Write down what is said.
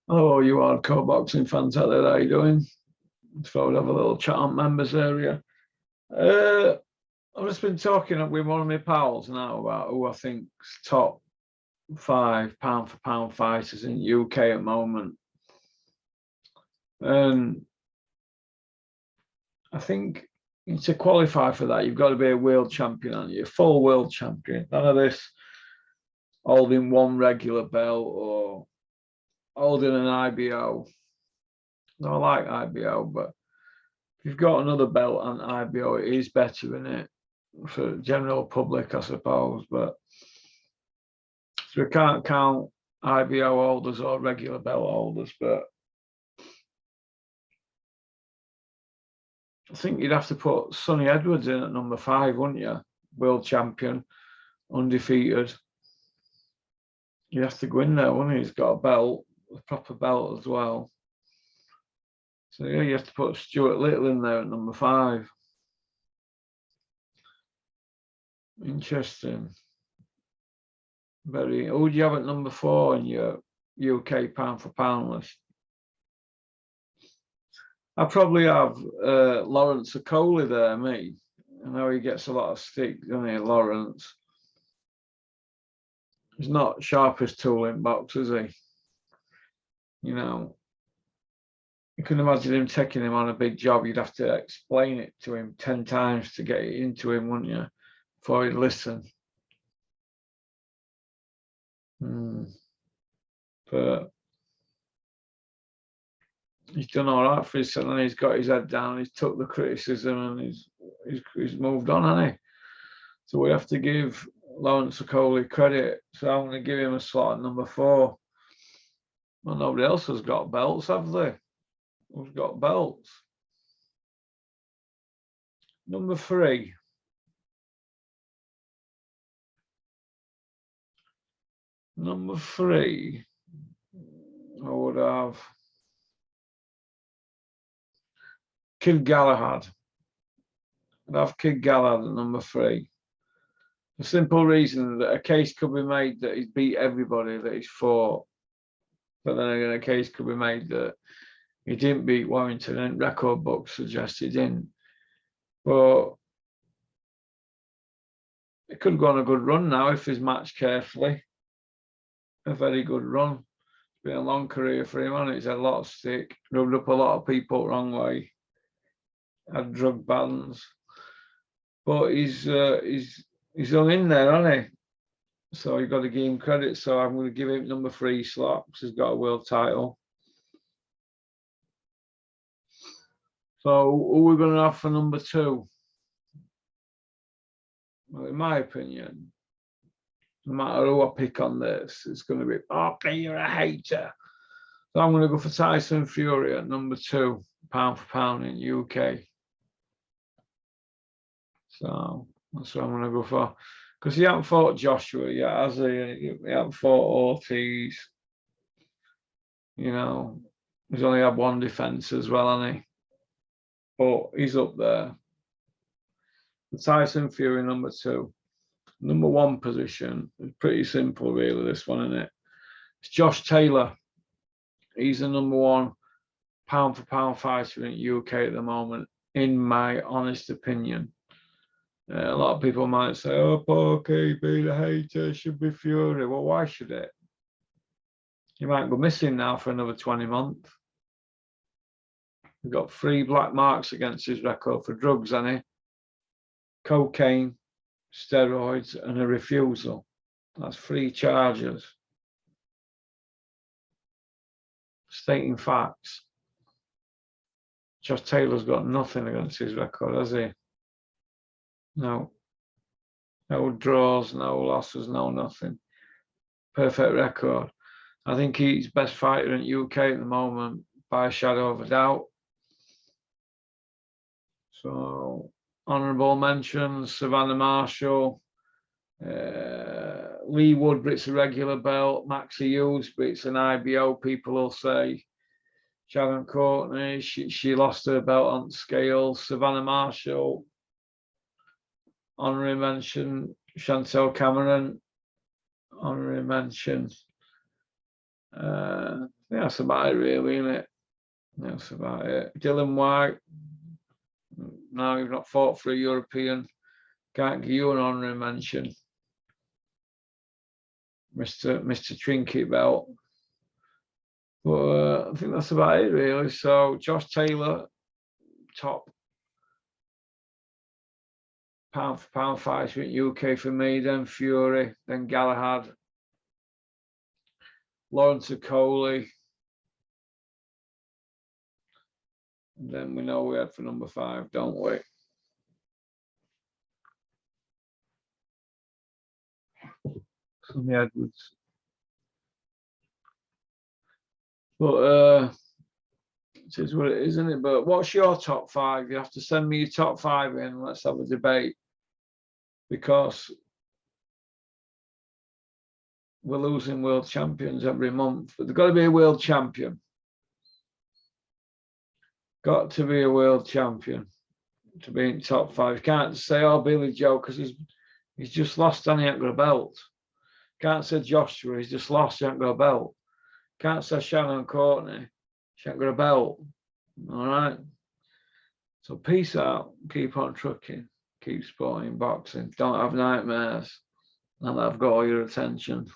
Oh, you hardcore boxing fans out there, how you doing? Thought we'd have a little chat on members area. I've just been talking with one of my pals now about who I think's top 5 pound for pound fighters in UK at the moment. And I think to qualify for that, you've got to be a world champion, aren't you? A full world champion. None of this holding one regular belt or holding an IBO. I like IBO, but if you've got another belt on IBO, it is better, isn't it? For the general public, I suppose. But so we can't count IBO holders or regular belt holders, but I think you'd have to put Sonny Edwards in at number 5, wouldn't you? World champion, undefeated. You have to go in there, wouldn't he? He's got a belt, a proper belt as well. So yeah, you have to put Stuart Little in there at number 5. Interesting. Very. Who do you have at number 4 in your UK pound for pound list? I probably have Lawrence Okolie there, me. I know he gets a lot of stick, doesn't he, Lawrence? He's not sharpest tool in box, is he? You know, you can imagine him taking him on a big job. You'd have to explain it to him 10 times to get it into him, wouldn't you? Before he'd listen. But he's done all right for himself, and he's got his head down. He's took the criticism and he's moved on, hasn't he? So we have to give Lawrence Okolie credit. So I'm going to give him a slot at number 4. Well, nobody else has got belts, have they? Who's got belts? Number 3. Number 3, I would have Kid Galahad. I'd have Kid Galahad at number 3. The simple reason that a case could be made that he's beat everybody that he's fought. But then again, a case could be made that he didn't beat Warrington, and record books suggest he didn't. But it could go on a good run now if he's matched carefully. A very good run. It's been a long career for him, and he's had a lot of stick, rubbed up a lot of people the wrong way, had drug bans. But he's hung in there, hasn't he? So you've got to give him credit. So I'm going to give him number 3 slot because he's got a world title. So who are we going to have for number 2? Well, in my opinion, no matter who I pick on this, it's going to be, okay, you're a hater. So I'm going to go for Tyson Fury at number 2, pound for pound in UK. So that's what I'm going to go for. Because he hasn't fought Joshua yet, has he? He hasn't fought Ortiz. You know, he's only had 1 defense as well, hasn't he? But he's up there. Tyson Fury, number 2. Number 1 position is pretty simple, really, this one, isn't it? It's Josh Taylor. He's the number 1 pound for pound fighter in UK at the moment, in my honest opinion. A lot of people might say, oh, Paul KB, the hater, should be Fury. Well, why should it? He might go missing now for another 20 months. He's got 3 black marks against his record for drugs, hasn't he? Cocaine, steroids, and a refusal. That's 3 charges. Stating facts. Josh Taylor's got nothing against his record, has he? No. No draws, no losses, no nothing. Perfect record. I think he's best fighter in UK at the moment by a shadow of a doubt. So, honourable mentions, Savannah Marshall, Lee Woodbridge's a regular belt, Maxie Hughes, but it's an IBO, people will say. Sharon Courtney, she lost her belt on scales. Savannah Marshall, honorary mention. Chantel Cameron, honorary mention. think that's about it, really, isn't it? That's about it. Dylan White. No, you've not fought for a European. Can't give you an honorary mention. Mr. Trinket Belt. But I think that's about it, really. So Josh Taylor, top pound for pound fighter in UK for me, then Fury, then Galahad, Lawrence Okoli. And then we know we had for number 5, don't we? Sonny Edwards. But it is what it is, isn't it? But what's your top 5? You have to send me your top 5 in. Let's have a debate. Because we're losing world champions every month. But there's got to be a world champion. Got to be a world champion to be in top 5. You can't say, oh, Billy Joe, because he's just lost and he ain't got a belt. Can't say Joshua, he's just lost, he ain't got a belt. Can't say Shannon Courtney, she ain't got a belt. All right. So peace out. Keep on trucking. Keep sporting boxing. Don't have nightmares. And I've got all your attention.